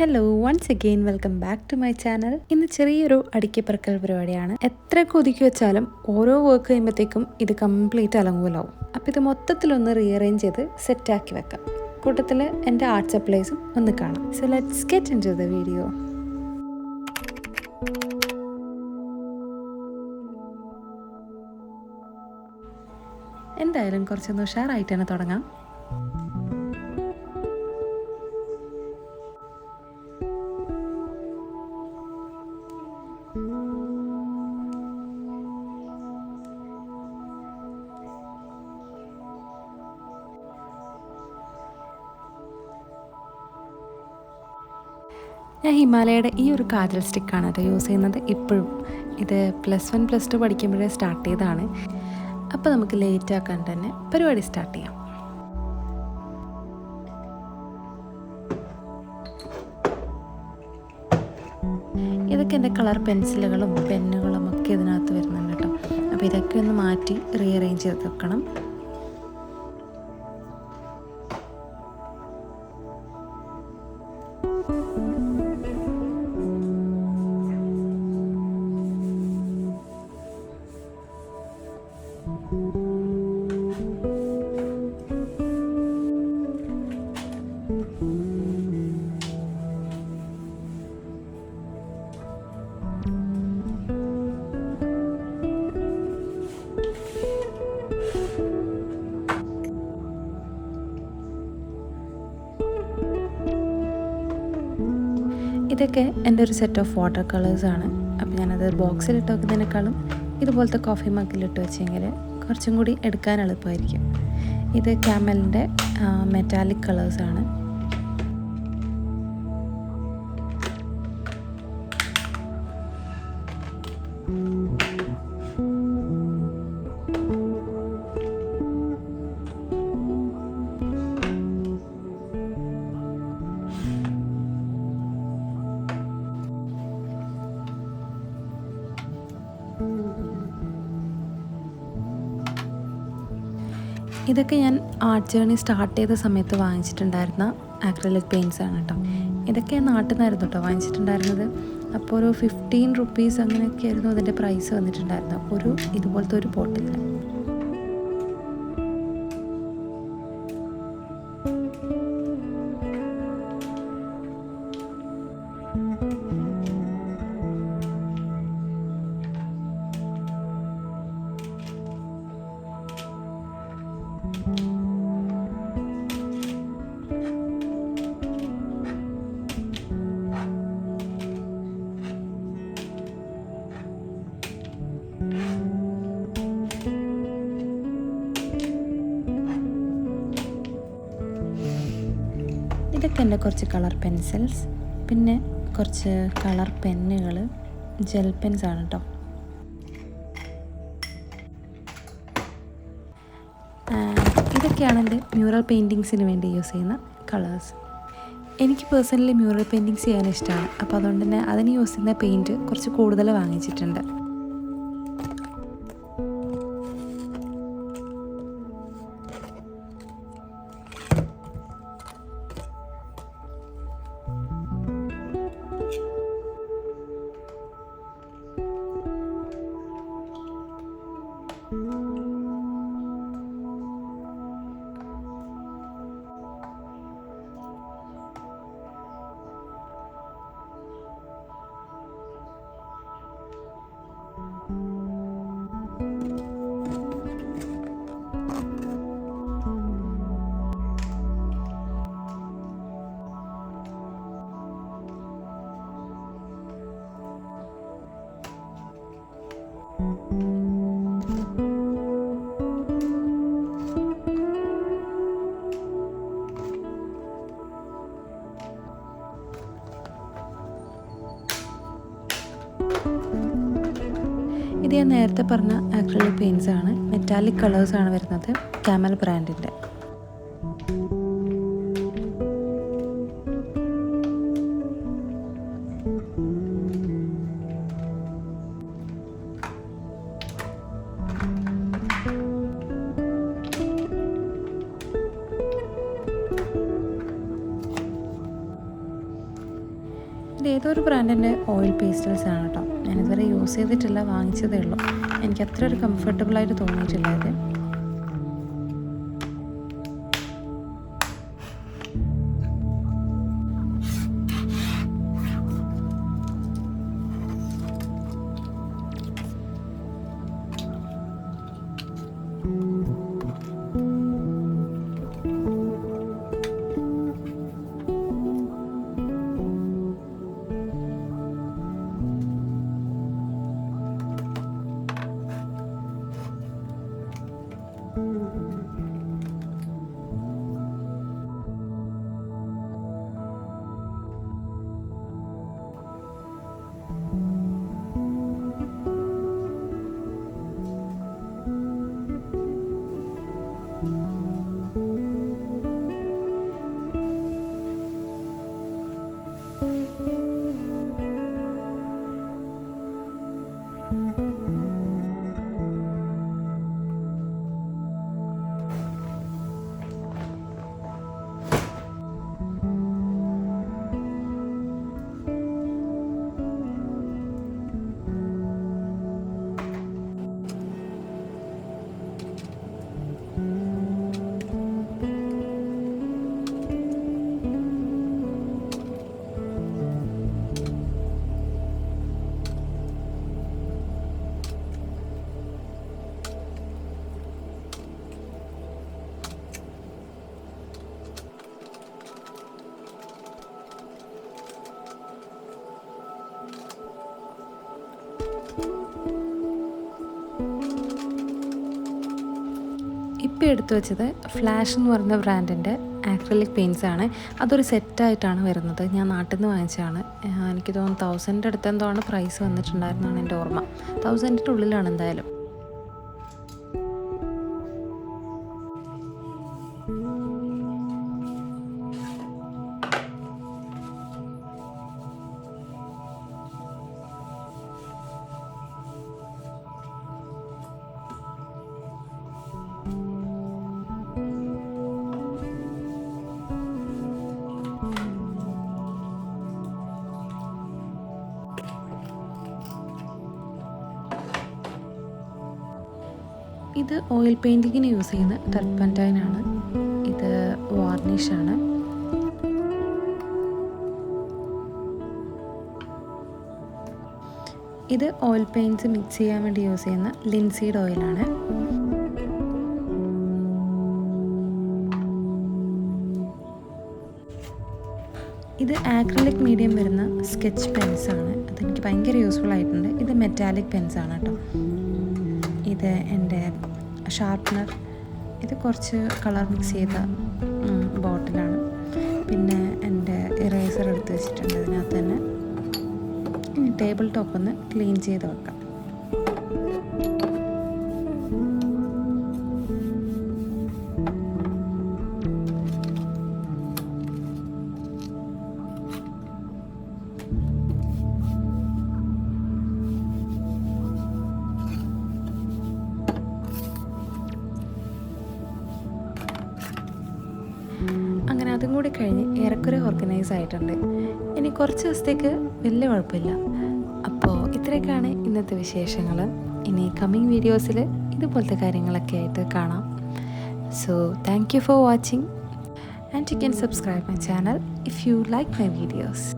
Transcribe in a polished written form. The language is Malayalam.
Hello once again welcome back to my channel. ഇന്ന് ചെറിയൊരു അടുക്കിപ്പറക്കൽ പരിപാടിയാണ്. എത്രയൊക്കെ ഒതുക്കി വെച്ചാലും ഓരോ വർക്ക് കഴിയുമ്പോഴത്തേക്കും ഇത് കംപ്ലീറ്റ് അലങ്കോലാവും. അപ്പോൾ ഇത് മൊത്തത്തിലൊന്ന് റീഅറേഞ്ച് ചെയ്ത് സെറ്റാക്കി വെക്കാം. കൂട്ടത്തിൽ എൻ്റെ ആർട്ട് സപ്ലൈസും ഒന്ന് കാണാം. So let's get into the video. എന്തായാലും കുറച്ചൊന്ന് ഉഷാറായിട്ട് തന്നെ തുടങ്ങാം. ഞാൻ ഹിമാലയയുടെ ഈ ഒരു കാജൽ സ്റ്റിക്കാണ് കേട്ടോ യൂസ് ചെയ്യുന്നത് ഇപ്പോഴും. ഇത് +1 +2 പഠിക്കുമ്പോഴേ സ്റ്റാർട്ട് ചെയ്തതാണ്. അപ്പോൾ നമുക്ക് ലേറ്റ് ആക്കാൻ തന്നെ പരിപാടി സ്റ്റാർട്ട് ചെയ്യാം. ഇതൊക്കെ എൻ്റെ കളർ പെൻസിലുകളും പെന്നുകളും ഒക്കെ ഇതിനകത്ത് വരുന്നുണ്ട് കേട്ടോ. അപ്പോൾ ഇതൊക്കെ ഒന്ന് മാറ്റി റീഅറേഞ്ച് ചെയ്ത് വെക്കണം. ഇതൊക്കെ എൻ്റെ ഒരു സെറ്റ് ഓഫ് വാട്ടർ കളേഴ്സാണ്. അപ്പോൾ ഞാനത് ബോക്സിലിട്ട് വെക്കുന്നതിനേക്കാളും ഇതുപോലത്തെ കോഫി മഗ്ഗിലിട്ട് വെച്ചെങ്കിൽ കുറച്ചും കൂടി എടുക്കാൻ എളുപ്പമായിരിക്കും. ഇത് ക്യാമലിൻ്റെ മെറ്റാലിക് കളേഴ്സാണ്. ഇതൊക്കെ ഞാൻ ആർട്ട് ജേർണി സ്റ്റാർട്ട് ചെയ്ത സമയത്ത് വാങ്ങിച്ചിട്ടുണ്ടായിരുന്ന ആക്രിലിക് പെയിൻറ്റ്സ് ആണ് കേട്ടോ. ഇതൊക്കെ ഞാൻ നാട്ടിൽ നിന്നായിരുന്നു കേട്ടോ വാങ്ങിച്ചിട്ടുണ്ടായിരുന്നത്. അപ്പോൾ ഒരു 15 റുപ്പീസ് അങ്ങനെയൊക്കെ ആയിരുന്നു അതിൻ്റെ പ്രൈസ് വന്നിട്ടുണ്ടായിരുന്നത് ഒരു ഇതുപോലത്തെ ഒരു ബോട്ടിലിന്. ഇതൊക്കെ എൻ്റെ കുറച്ച് കളർ പെൻസിൽസ്, പിന്നെ കുറച്ച് കളർ പെന്നുകൾ, ജെൽ പെൻസാണ് കേട്ടോ. ഇതൊക്കെയാണ് എൻ്റെ മ്യൂറൽ പെയിൻറ്റിങ്സിന് വേണ്ടി യൂസ് ചെയ്യുന്ന കളേഴ്സ്. എനിക്ക് പേഴ്സണലി മ്യൂറൽ പെയിൻറ്റിങ്സ് ചെയ്യാൻ ഇഷ്ടമാണ്. അപ്പോൾ അതുകൊണ്ട് തന്നെ അതിന് യൂസ് ചെയ്യുന്ന പെയിൻറ്റ് കുറച്ച് കൂടുതൽ വാങ്ങിച്ചിട്ടുണ്ട്. ഇത് ഞാൻ നേരത്തെ പറഞ്ഞ ആക്രിലിക് പെയിൻറ്റ്സ് ആണ്. മെറ്റാലിക് കളേഴ്സാണ് വരുന്നത്, ക്യാമൽ ബ്രാൻഡിൻ്റെ. ഇത് ഏതൊരു ബ്രാൻഡിൻ്റെ ഓയിൽ പേസ്റ്റൽസ് ആണ് കേട്ടോ. ഞാനിതുവരെ യൂസ് ചെയ്തിട്ടില്ല, വാങ്ങിച്ചതേ ഉള്ളൂ. എനിക്ക് അത്ര ഒരു കംഫർട്ടബിളായിട്ട് തോന്നിയിട്ടില്ല ഇത്. ഇപ്പോൾ എടുത്തു വെച്ചത് ഫ്ലാഷ് എന്ന് പറയുന്ന ബ്രാൻഡിൻ്റെ ആക്രിലിക് പെയിൻറ്റ്സ് ആണ്. അതൊരു സെറ്റായിട്ടാണ് വരുന്നത്. ഞാൻ നാട്ടിൽ നിന്ന് വാങ്ങിച്ചതാണ്. എനിക്ക് തോന്നുന്നു 1000 അടുത്ത് എന്തോ ആണ് പ്രൈസ് വന്നിട്ടുണ്ടായിരുന്നാണ് എൻ്റെ ഓർമ്മ. 1000 ഉള്ളിലാണ് എന്തായാലും. ഇത് ഓയിൽ പെയിൻറ്റിങ്ങിന് യൂസ് ചെയ്യുന്ന ടർപ്പൻറ്റൈനാണ്. ഇത് വാർണിഷാണ്. ഇത് ഓയിൽ പെയിൻറ്റ്സ് മിക്സ് ചെയ്യാൻ വേണ്ടി യൂസ് ചെയ്യുന്ന ലിൻസീഡ് ഓയിലാണ്. ഇത് ആക്രിലിക് മീഡിയം വരുന്ന സ്കെച്ച് പെൻസാണ്. അതെനിക്ക് ഭയങ്കര യൂസ്ഫുൾ ആയിട്ടുണ്ട്. ഇത് മെറ്റാലിക് പെൻസാണ് കേട്ടോ. ഇത് എൻ്റെ ഷാർപ്നർ. ഇത് കുറച്ച് കളർ മിക്സ് ചെയ്ത ബോട്ടിലാണ്. പിന്നെ എൻ്റെ ഇറേസർ എടുത്ത് വെച്ചിട്ടുണ്ട് ഇതിനകത്ത് തന്നെ. ഇനി ടേബിൾ ടോപ്പ് ഒന്ന് ക്ലീൻ ചെയ്ത് വെക്കാം. അങ്ങനെ അതും കൂടി കഴിഞ്ഞ് ഏറെക്കുറെ ഓർഗനൈസ് ആയിട്ടുണ്ട്. ഇനി കുറച്ച് ദിവസത്തേക്ക് വലിയ കുഴപ്പമില്ല. അപ്പോൾ ഇത്രയൊക്കെയാണ് ഇന്നത്തെ വിശേഷങ്ങൾ. ഇനി കമ്മിങ് വീഡിയോസിൽ ഇതുപോലത്തെ കാര്യങ്ങളൊക്കെ ആയിട്ട് കാണാം. So thank you for watching and you can subscribe my channel if you like my videos.